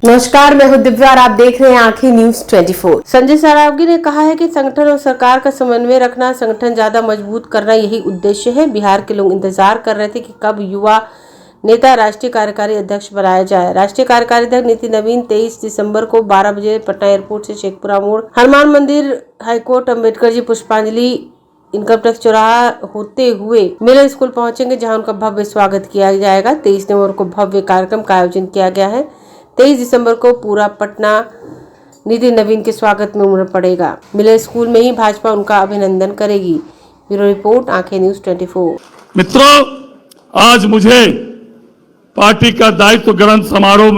नमस्कार, मैं हूं दिव्या और आप देख रहे हैं आंखें न्यूज 24। संजय सरावगी ने कहा है कि संगठन और सरकार का समन्वय रखना, संगठन ज्यादा मजबूत करना यही उद्देश्य है। बिहार के लोग इंतजार कर रहे थे कि कब युवा नेता राष्ट्रीय कार्यकारी अध्यक्ष बनाया जाए। राष्ट्रीय कार्यकारी अध्यक्ष नितिन नवीन 23 दिसंबर को 12 बजे पटना एयरपोर्ट से शेखपुरा मोड़, हनुमान मंदिर, हाईकोर्ट, अम्बेडकर जी, पुष्पांजलि, इनकम टैक्स चौराहा होते हुए मिडिल स्कूल पहुंचेंगे, जहां उनका भव्य स्वागत किया जाएगा। 23 नवंबर को भव्य कार्यक्रम का आयोजन किया गया है। 23 दिसंबर को पूरा पटना नितिन नवीन के स्वागत में उमड़ पड़ेगा। मिडिल स्कूल में ही भाजपा उनका अभिनंदन करेगी। ब्यूरो रिपोर्ट, आंखें न्यूज 24। मित्रों, आज मुझे पार्टी का दायित्व ग्रहण समारोह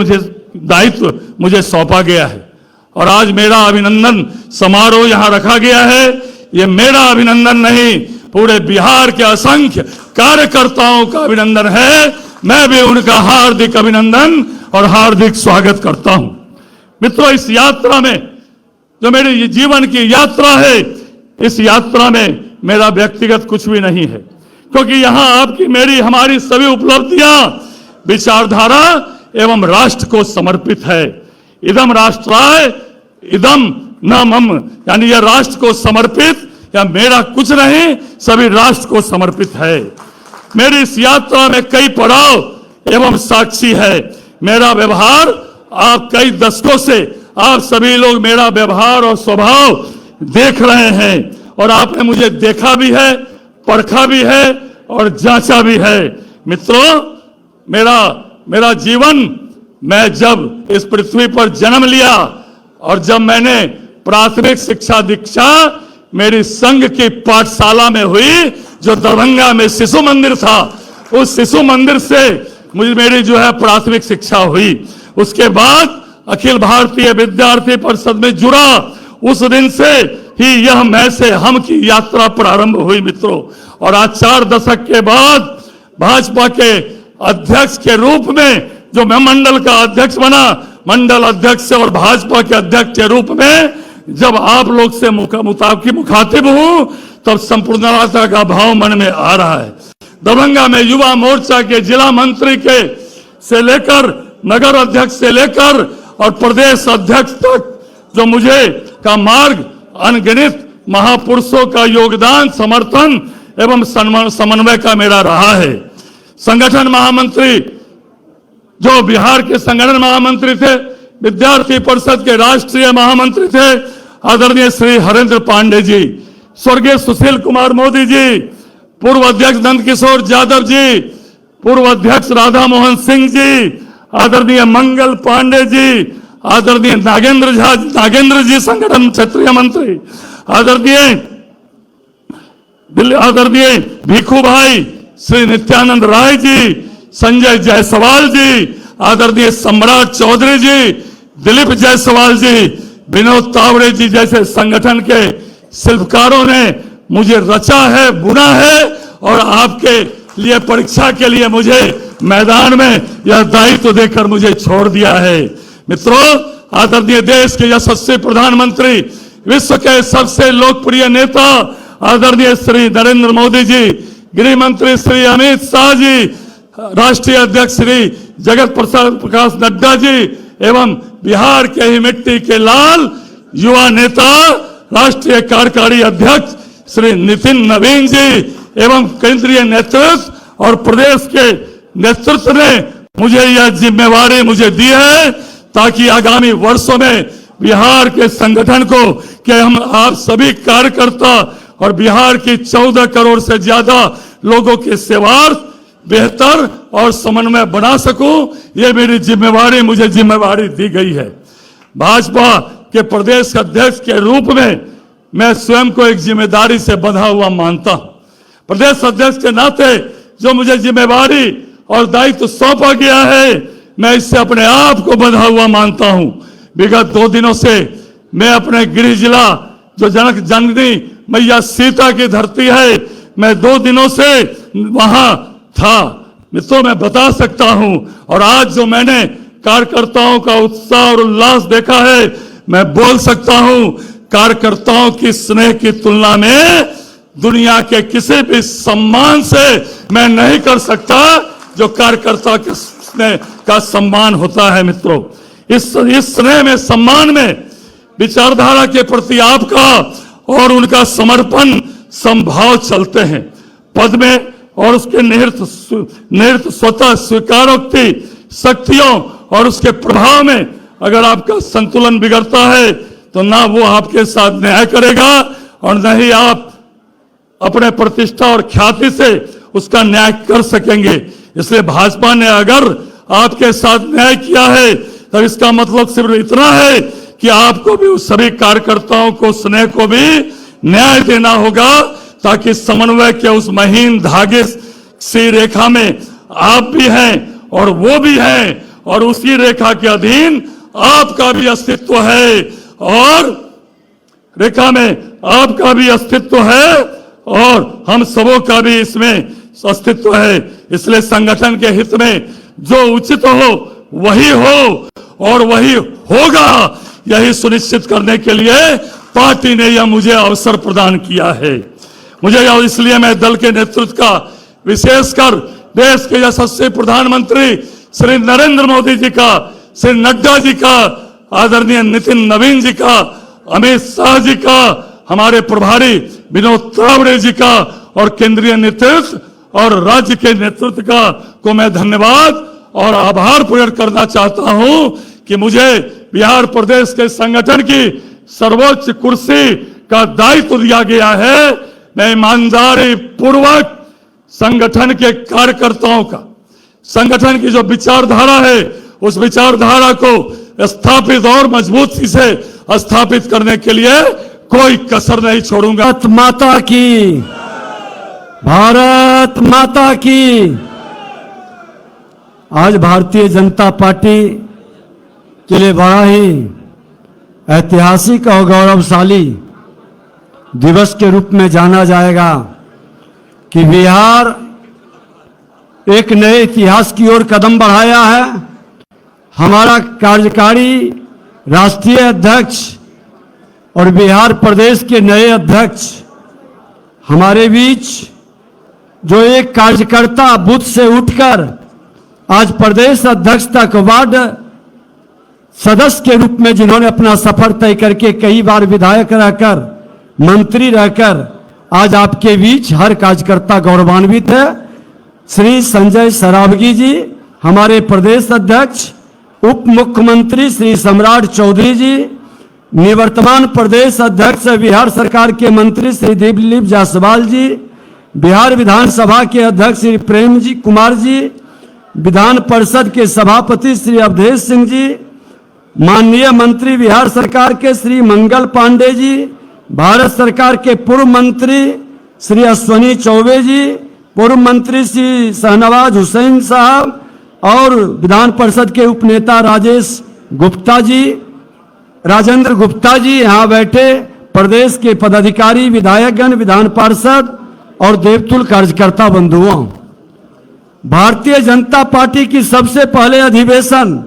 मुझे सौंपा गया है और आज मेरा अभिनंदन समारोह यहाँ रखा गया है। ये मेरा अभिनंदन नहीं, पूरे बिहार के असंख्य कार्यकर्ताओं का अभिनंदन है। मैं भी उनका हार्दिक अभिनंदन और हार्दिक स्वागत करता हूं। मित्रों, इस यात्रा में जो मेरी जीवन की यात्रा है, इस यात्रा में मेरा व्यक्तिगत कुछ भी नहीं है, क्योंकि यहां आपकी मेरी हमारी सभी उपलब्धियां विचारधारा एवं राष्ट्र को समर्पित है। इदम राष्ट्राय इदम न मम, यानी यह राष्ट्र को समर्पित या मेरा कुछ नहीं, सभी राष्ट्र को समर्पित है। मेरी इस यात्रा में कई पड़ाव एवं साक्षी है। मेरा व्यवहार, आप कई दशकों से आप सभी लोग मेरा व्यवहार और स्वभाव देख रहे हैं और आपने मुझे देखा भी है, परखा भी है और जांचा भी है। मित्रों, मेरा जीवन, मैं जब इस पृथ्वी पर जन्म लिया और जब मैंने प्राथमिक शिक्षा दीक्षा मेरी संघ की पाठशाला में हुई, जो दरभंगा में शिशु मंदिर था, उस शिशु मंदिर से मेरी जो है प्राथमिक शिक्षा हुई। उसके बाद अखिल भारतीय विद्यार्थी परिषद में जुड़ा, उस दिन से ही यह मैं से हम की यात्रा प्रारंभ हुई। मित्रों, और आज 4 दशक के बाद भाजपा के अध्यक्ष के रूप में जो मैं मंडल का अध्यक्ष बना, मंडल अध्यक्ष से और भाजपा के अध्यक्ष के रूप में जब आप लोग से मुखातिब हूं, तब संपूर्णता का भाव मन में आ रहा है। दरभंगा में युवा मोर्चा के जिला मंत्री के से लेकर नगर अध्यक्ष से लेकर और प्रदेश अध्यक्ष तक जो मुझे का मार्ग, अनगिनत महापुरुषों का योगदान, समर्थन एवं समन्वय का मेरा रहा है। संगठन महामंत्री, जो बिहार के संगठन महामंत्री थे, विद्यार्थी परिषद के राष्ट्रीय महामंत्री थे आदरणीय श्री हरेंद्र पांडे जी, स्वर्गीय सुशील कुमार मोदी जी, पूर्व अध्यक्ष नंद किशोर यादव जी, पूर्व अध्यक्ष राधा मोहन सिंह जी, आदरणीय मंगल पांडे जी, आदरणीय नागेंद्र जी संगठन क्षेत्रीय मंत्री, आदरणीय भिखू भाई श्री नित्यानंद राय जी, संजय जायसवाल जी, आदरणीय सम्राट चौधरी जी, दिलीप जायसवाल जी, विनोद तावड़े जी जैसे संगठन के शिल्पकारों ने मुझे रचा है, बुना है और आपके लिए परीक्षा के लिए मुझे मैदान में यह दायित्व देकर मुझे छोड़ दिया है। मित्रों, आदरणीय देश के यशस्वी प्रधानमंत्री, विश्व के सबसे लोकप्रिय नेता आदरणीय श्री नरेंद्र मोदी जी, गृह मंत्री श्री अमित शाह जी, राष्ट्रीय अध्यक्ष श्री जगत प्रकाश नड्डा जी एवं बिहार के ही मिट्टी के लाल युवा नेता राष्ट्रीय कार्यकारी अध्यक्ष श्री नितिन नवीन जी एवं केंद्रीय नेतृत्व और प्रदेश के नेतृत्व ने मुझे यह जिम्मेवारी मुझे दी है, ताकि आगामी वर्षों में बिहार के संगठन को कि हम आप सभी कार्यकर्ता और बिहार की 14 करोड़ से ज्यादा लोगों के सेवार्थ बेहतर और समन्वय बना सकूं, यह मेरी जिम्मेवारी मुझे जिम्मेवारी दी गई है। भाजपा के प्रदेश अध्यक्ष के रूप में मैं स्वयं को एक जिम्मेदारी से बंधा हुआ मानता हूं। प्रदेश अध्यक्ष के नाते जो मुझे जिम्मेवारी और दायित्व सौंपा गया है, मैं इससे अपने आप को बंधा हुआ मानता हूं। विगत 2 दिनों से मैं अपने गृह जिला जो जननी मैया सीता की धरती है, मैं 2 दिनों से वहां था। मित्रों, मैं बता सकता हूं, और आज जो मैंने कार्यकर्ताओं का उत्साह और उल्लास देखा है, मैं बोल सकता हूं, कार्यकर्ताओं की स्नेह की तुलना में दुनिया के किसी भी सम्मान से मैं नहीं कर सकता जो कार्यकर्ता के स्नेह का सम्मान होता है। मित्रों, इस स्नेह में, सम्मान में, विचारधारा के प्रति आपका और उनका समर्पण संभाव चलते हैं। पद में और उसके निहित स्वतः स्वीकारोक्ति शक्तियों और उसके प्रभाव में अगर आपका संतुलन बिगड़ता है तो ना वो आपके साथ न्याय करेगा और न ही आप अपने प्रतिष्ठा और ख्याति से उसका न्याय कर सकेंगे। इसलिए भाजपा ने अगर आपके साथ न्याय किया है तब इसका मतलब सिर्फ इतना है कि आपको भी उस सभी कार्यकर्ताओं को, स्नेह को भी न्याय देना होगा, ताकि समन्वय के उस महीन धागे सी रेखा में आप भी हैं और वो भी हैं और उसी रेखा के अधीन आपका भी अस्तित्व है और रेखा में आपका भी अस्तित्व है और हम सबों का भी इसमें अस्तित्व है। इसलिए संगठन के हित में जो उचित हो वही हो और वही होगा, यही सुनिश्चित करने के लिए पार्टी ने यह मुझे अवसर प्रदान किया है। मुझे इसलिए मैं दल के नेतृत्व का, विशेषकर देश के यशस्वी प्रधानमंत्री श्री नरेंद्र मोदी जी का, श्री नड्डा जी का, आदरणीय नितिन नवीन जी का, अमित शाह जी का, हमारे प्रभारी विनोद तावड़े जी का और केंद्रीय नेतृत्व और राज्य के नेतृत्व का को मैं धन्यवाद और आभार प्रकट करना चाहता हूं कि मुझे बिहार प्रदेश के संगठन की सर्वोच्च कुर्सी का दायित्व दिया गया है। मैं ईमानदारी पूर्वक संगठन के कार्यकर्ताओं का, संगठन की जो विचारधारा है उस विचारधारा को स्थापित और मजबूती से स्थापित करने के लिए कोई कसर नहीं छोड़ूंगा। भारत माता की, भारत माता की। आज भारतीय जनता पार्टी के लिए बड़ा ही ऐतिहासिक और गौरवशाली दिवस के रूप में जाना जाएगा कि बिहार एक नए इतिहास की ओर कदम बढ़ाया है। हमारा कार्यकारी राष्ट्रीय अध्यक्ष और बिहार प्रदेश के नए अध्यक्ष हमारे बीच, जो एक कार्यकर्ता बूथ से उठकर आज प्रदेश अध्यक्ष तक, वार्ड सदस्य के रूप में जिन्होंने अपना सफर तय करके कई बार विधायक रहकर, मंत्री रहकर आज आपके बीच हर कार्यकर्ता गौरवान्वित है। श्री संजय सरावगी जी, हमारे प्रदेश अध्यक्ष, उप मुख्यमंत्री श्री सम्राट चौधरी जी, निवर्तमान प्रदेश अध्यक्ष बिहार सरकार के मंत्री श्री दिलीप जायसवाल जी, बिहार विधानसभा के अध्यक्ष श्री प्रेम जी कुमार जी, विधान परिषद के सभापति श्री अवधेश सिंह जी, माननीय मंत्री बिहार सरकार के श्री मंगल पांडे जी, भारत सरकार के पूर्व मंत्री श्री अश्वनी चौबे जी, पूर्व मंत्री श्री शहनवाज हुसैन साहब और विधान परिषद के उपनेता राजेंद्र गुप्ता जी यहाँ बैठे, प्रदेश के पदाधिकारी, विधायकगण, विधान पार्षद और देवतुल कार्यकर्ता बंधुओं, भारतीय जनता पार्टी की सबसे पहले अधिवेशन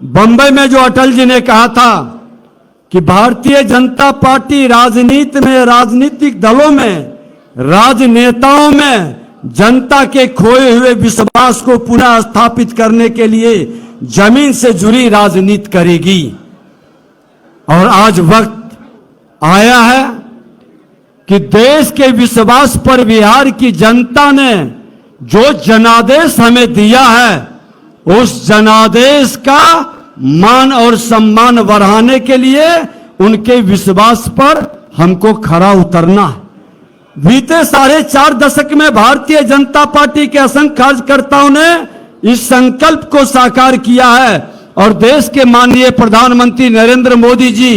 बंबई में जो अटल जी ने कहा था कि भारतीय जनता पार्टी राजनीति में, राजनीतिक दलों में, राजनेताओं में जनता के खोए हुए विश्वास को पुनः स्थापित करने के लिए जमीन से जुड़ी राजनीति करेगी। और आज वक्त आया है कि देश के विश्वास पर बिहार की जनता ने जो जनादेश हमें दिया है, उस जनादेश का मान और सम्मान बढ़ाने के लिए उनके विश्वास पर हमको खरा उतरना है। बीते 4.5 दशक में भारतीय जनता पार्टी के असंख्य कार्यकर्ताओं ने इस संकल्प को साकार किया है और देश के माननीय प्रधानमंत्री नरेंद्र मोदी जी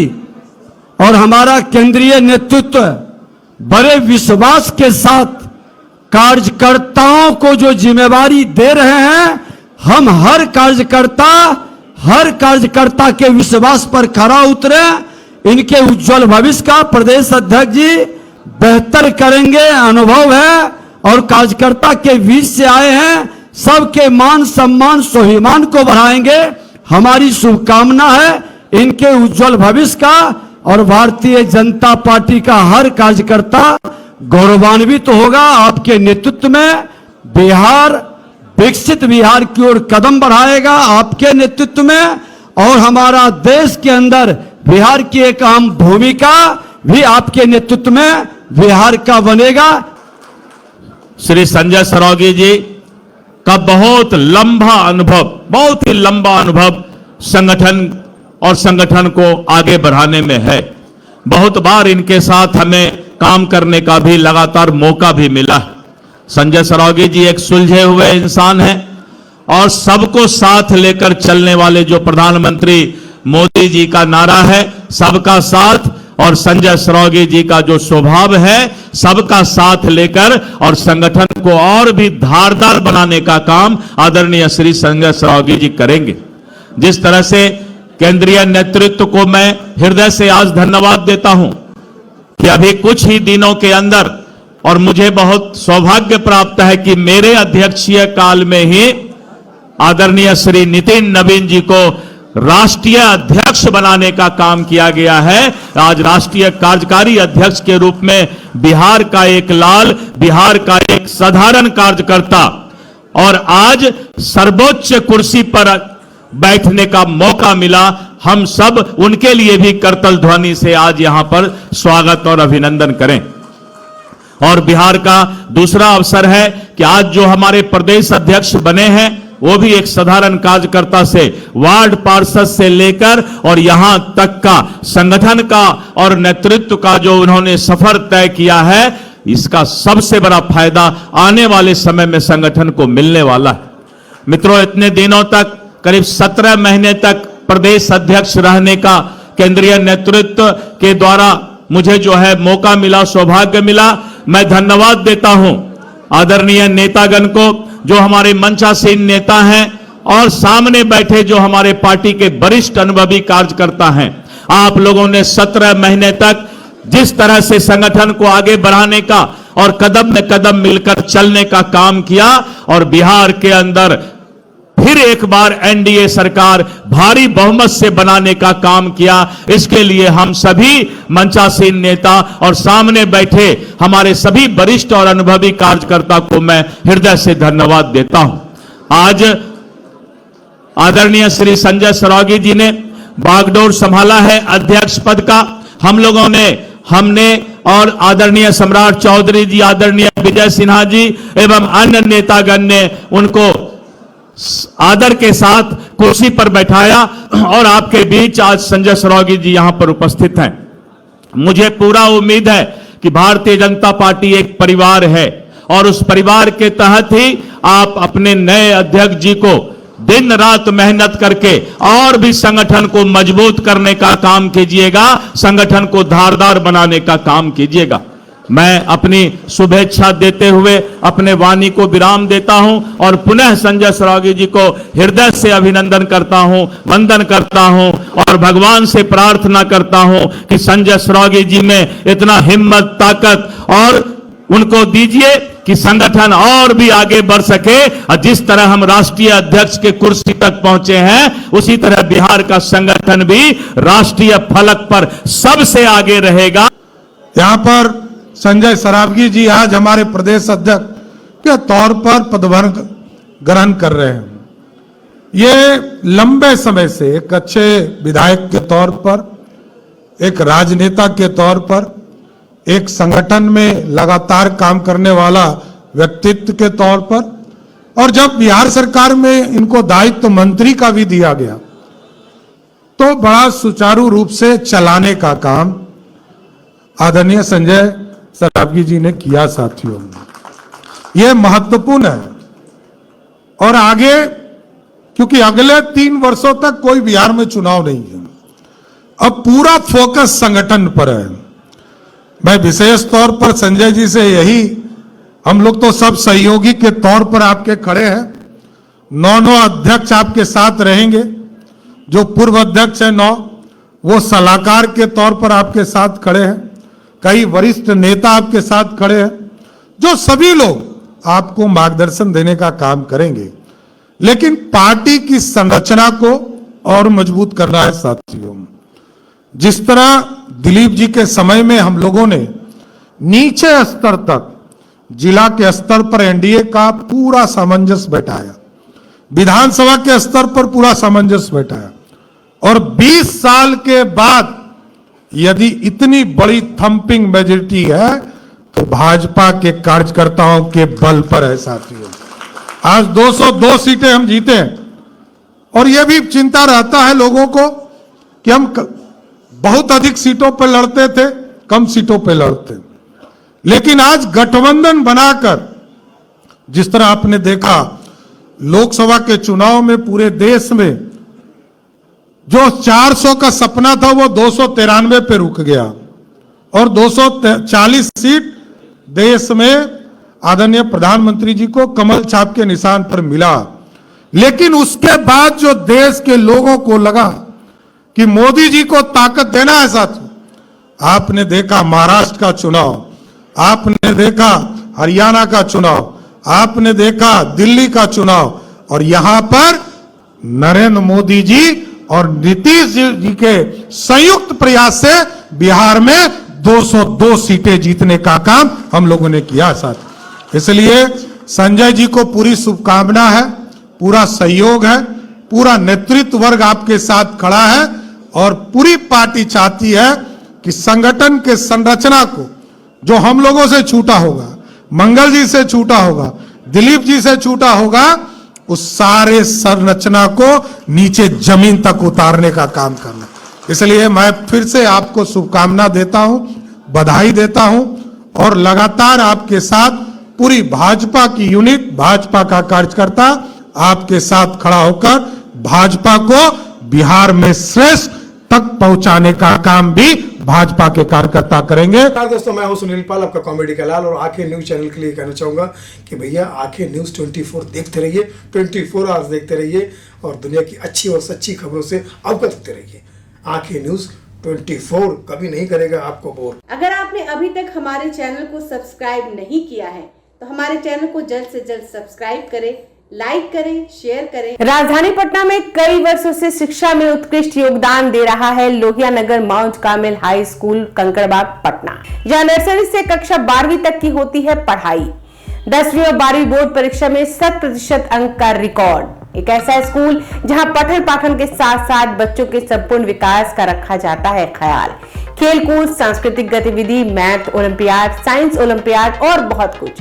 और हमारा केंद्रीय नेतृत्व बड़े विश्वास के साथ कार्यकर्ताओं को जो जिम्मेवारी दे रहे हैं, हम हर कार्यकर्ता के विश्वास पर खरा उतरे, इनके उज्जवल भविष्य का प्रदेश अध्यक्ष जी बेहतर करेंगे, अनुभव है और कार्यकर्ता के बीच से आए हैं, सबके मान सम्मान स्वाभिमान को बढ़ाएंगे। हमारी शुभकामना है इनके उज्जवल भविष्य का और भारतीय जनता पार्टी का हर कार्यकर्ता गौरवान्वित होगा। आपके नेतृत्व में बिहार विकसित बिहार की ओर कदम बढ़ाएगा आपके नेतृत्व में, और हमारा देश के अंदर बिहार की एक अहम भूमिका भी आपके नेतृत्व में बिहार का बनेगा। श्री संजय सरावगी जी का बहुत ही लंबा अनुभव संगठन और संगठन को आगे बढ़ाने में है। बहुत बार इनके साथ हमें काम करने का भी लगातार मौका भी मिला है। संजय सरावगी जी एक सुलझे हुए इंसान हैं और सबको साथ लेकर चलने वाले, जो प्रधानमंत्री मोदी जी का नारा है सबका साथ, और संजय सरावगी जी का जो स्वभाव है सबका साथ लेकर और संगठन को और भी धारदार बनाने का काम आदरणीय श्री संजय सरावगी जी करेंगे। जिस तरह से केंद्रीय नेतृत्व को मैं हृदय से आज धन्यवाद देता हूं कि अभी कुछ ही दिनों के अंदर, और मुझे बहुत सौभाग्य प्राप्त है कि मेरे अध्यक्षीय काल में ही आदरणीय श्री नितिन नवीन जी को राष्ट्रीय अध्यक्ष बनाने का काम किया गया है। आज राष्ट्रीय कार्यकारी अध्यक्ष के रूप में बिहार का एक लाल, बिहार का एक साधारण कार्यकर्ता, और आज सर्वोच्च कुर्सी पर बैठने का मौका मिला। हम सब उनके लिए भी करतल ध्वनि से आज यहां पर स्वागत और अभिनंदन करें। और बिहार का दूसरा अवसर है कि आज जो हमारे प्रदेश अध्यक्ष बने हैं वो भी एक साधारण कार्यकर्ता से, वार्ड पार्षद से लेकर और यहां तक का संगठन का और नेतृत्व का जो उन्होंने सफर तय किया है, इसका सबसे बड़ा फायदा आने वाले समय में संगठन को मिलने वाला है। मित्रों, इतने दिनों तक, करीब 17 महीने तक प्रदेश अध्यक्ष रहने का केंद्रीय नेतृत्व के द्वारा मुझे जो है मौका मिला, सौभाग्य मिला। मैं धन्यवाद देता हूं आदरणीय नेतागण को, जो हमारे मंचासीन नेता हैं और सामने बैठे जो हमारे पार्टी के वरिष्ठ अनुभवी कार्यकर्ता हैं। आप लोगों ने 17 महीने तक जिस तरह से संगठन को आगे बढ़ाने का और कदम में कदम मिलकर चलने का काम किया, और बिहार के अंदर फिर एक बार एनडीए सरकार भारी बहुमत से बनाने का काम किया। इसके लिए हम सभी मंचासीन नेता और सामने बैठे हमारे सभी वरिष्ठ और अनुभवी कार्यकर्ता को मैं हृदय से धन्यवाद देता हूं। आज आदरणीय श्री संजय सरावगी जी ने बागडोर संभाला है अध्यक्ष पद का। हमने और आदरणीय सम्राट चौधरी जी, आदरणीय विजय सिन्हा जी एवं अन्य नेतागण ने उनको आदर के साथ कुर्सी पर बैठाया, और आपके बीच आज संजय सरावगी जी यहां पर उपस्थित हैं। मुझे पूरा उम्मीद है कि भारतीय जनता पार्टी एक परिवार है, और उस परिवार के तहत ही आप अपने नए अध्यक्ष जी को दिन रात मेहनत करके और भी संगठन को मजबूत करने का काम कीजिएगा, संगठन को धारदार बनाने का काम कीजिएगा। मैं अपनी शुभेच्छा देते हुए अपने वाणी को विराम देता हूं और पुनः संजय सरावगी जी को हृदय से अभिनंदन करता हूं, वंदन करता हूं, और भगवान से प्रार्थना करता हूं कि संजय सरावगी जी में इतना हिम्मत, ताकत और उनको दीजिए कि संगठन और भी आगे बढ़ सके। और जिस तरह हम राष्ट्रीय अध्यक्ष के कुर्सी तक पहुंचे हैं, उसी तरह बिहार का संगठन भी राष्ट्रीय फलक पर सबसे आगे रहेगा। यहां पर संजय सरावगी जी आज हमारे प्रदेश अध्यक्ष के तौर पर पदभार ग्रहण कर रहे हैं। ये लंबे समय से एक अच्छे विधायक के तौर पर, एक राजनेता के तौर पर, एक संगठन में लगातार काम करने वाला व्यक्तित्व के तौर पर, और जब बिहार सरकार में इनको दायित्व मंत्री का भी दिया गया तो बड़ा सुचारू रूप से चलाने का काम आदरणीय संजय सरावगी जी ने किया। साथियों, यह महत्वपूर्ण है। और आगे, क्योंकि अगले 3 वर्षों तक कोई बिहार में चुनाव नहीं है, अब पूरा फोकस संगठन पर है। मैं विशेष तौर पर संजय जी से यही, हम लोग तो सब सहयोगी के तौर पर आपके खड़े हैं, 9 अध्यक्ष आपके साथ रहेंगे, जो पूर्व अध्यक्ष है 9, वो सलाहकार के तौर पर आपके साथ खड़े हैं, कई वरिष्ठ नेता आपके साथ खड़े हैं, जो सभी लोग आपको मार्गदर्शन देने का काम करेंगे। लेकिन पार्टी की संरचना को और मजबूत करना है। साथियों, जिस तरह दिलीप जी के समय में हम लोगों ने नीचे स्तर तक जिला के स्तर पर एनडीए का पूरा सामंजस्य बैठाया, विधानसभा के स्तर पर पूरा सामंजस्य बैठाया, और 20 साल के बाद यदि इतनी बड़ी थंपिंग मेजॉरिटी है तो भाजपा के कार्यकर्ताओं के बल पर है साथियों। आज 202 सीटें हम जीते हैं, और यह भी चिंता रहता है लोगों को कि हम बहुत अधिक सीटों पर लड़ते थे, कम सीटों पर लड़ते, लेकिन आज गठबंधन बनाकर जिस तरह आपने देखा लोकसभा के चुनाव में पूरे देश में जो 400 का सपना था वो 293 पे रुक गया, और 240 सीट देश में आदरणीय प्रधानमंत्री जी को कमल छाप के निशान पर मिला। लेकिन उसके बाद जो देश के लोगों को लगा कि मोदी जी को ताकत देना है साथियों, आपने देखा महाराष्ट्र का चुनाव, आपने देखा हरियाणा का चुनाव, आपने देखा दिल्ली का चुनाव, और यहां पर नरेंद्र मोदी जी और नीतीश जी के संयुक्त प्रयास से बिहार में 202 सीटें जीतने का काम हम लोगों ने किया साथ। इसलिए संजय जी को पूरी शुभकामना है, पूरा सहयोग है, पूरा नेतृत्व वर्ग आपके साथ खड़ा है, और पूरी पार्टी चाहती है कि संगठन के संरचना को जो हम लोगों से छूटा होगा, मंगल जी से छूटा होगा, दिलीप जी से छूटा होगा, उस सारे संरचना को नीचे जमीन तक उतारने का काम करना। इसलिए मैं फिर से आपको शुभकामना देता हूं, बधाई देता हूं, और लगातार आपके साथ पूरी भाजपा की यूनिट, भाजपा का कार्यकर्ता आपके साथ खड़ा होकर भाजपा को बिहार में श्रेष्ठ तक पहुंचाने का काम भी भाजपा के कार्यकर्ता करेंगे। नमस्कार दोस्तों, मैं हूं सुनील पाल, आपका कॉमेडी का लाल, और आंखें न्यूज चैनल के लिए कहना चाहूंगा कि भैया आंखें न्यूज 24 देखते रहिए, 24 आवर्स देखते रहिए, और दुनिया की अच्छी और सच्ची खबरों से अवगत होते रहिए। आंखें न्यूज 24 कभी नहीं करेगा आपको बोर। अगर आपने अभी तक हमारे चैनल को सब्सक्राइब नहीं किया है तो हमारे चैनल को जल्द से जल्द सब्सक्राइब करें, लाइक करें, शेयर करें। राजधानी पटना में कई वर्षों से शिक्षा में उत्कृष्ट योगदान दे रहा है Lohia Nagar Mount Carmel High School Kankarbagh Patna, जहां नर्सरी से कक्षा 12वीं तक की होती है पढ़ाई। 10वीं और 12वीं बोर्ड परीक्षा में 100% अंक का रिकॉर्ड। एक ऐसा स्कूल जहां पठन पाठन के साथ साथ बच्चों के संपूर्ण विकास का रखा जाता है ख्याल। खेलकूद, सांस्कृतिक गतिविधि, मैथ ओलंपियाड, साइंस ओलंपियाड और बहुत कुछ।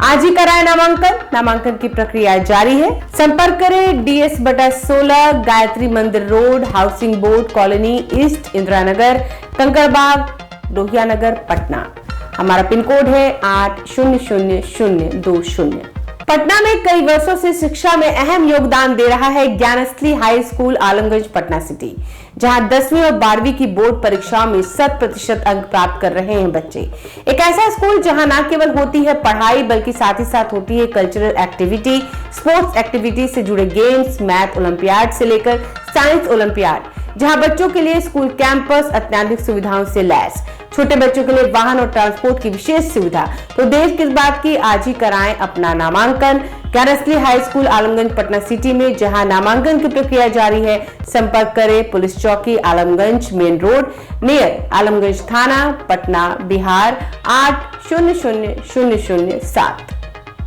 आज ही कराए नामांकन की प्रक्रिया जारी है। संपर्क करें DS/16 Gayatri Mandir road, housing board colony east, Indira Nagar, Kankarbagh, Lohia Nagar, Patna. हमारा पिन कोड है 800020। पटना में कई वर्षों से शिक्षा में अहम योगदान दे रहा है Gyansthali high school Alamganj Patna city, जहां 10वीं और 12वीं की बोर्ड परीक्षाओं में 100% अंक प्राप्त कर रहे हैं बच्चे। एक ऐसा स्कूल जहां न केवल होती है पढ़ाई बल्कि साथ ही साथ होती है कल्चरल एक्टिविटी, स्पोर्ट्स एक्टिविटी से जुड़े गेम्स, मैथ ओलंपियाड से लेकर साइंस ओलंपियाड, जहां बच्चों के लिए स्कूल कैंपस अत्याधुनिक सुविधाओं से लैस, छोटे बच्चों के लिए वाहन और ट्रांसपोर्ट की विशेष सुविधा। तो देर किस बात की, आज ही कराएं अपना नामांकन Gyansthali high school Alamganj Patna city में, जहां नामांकन की प्रक्रिया जारी है। संपर्क करें पुलिस चौकी Alamganj main road near Alamganj थाना, पटना, बिहार 800007।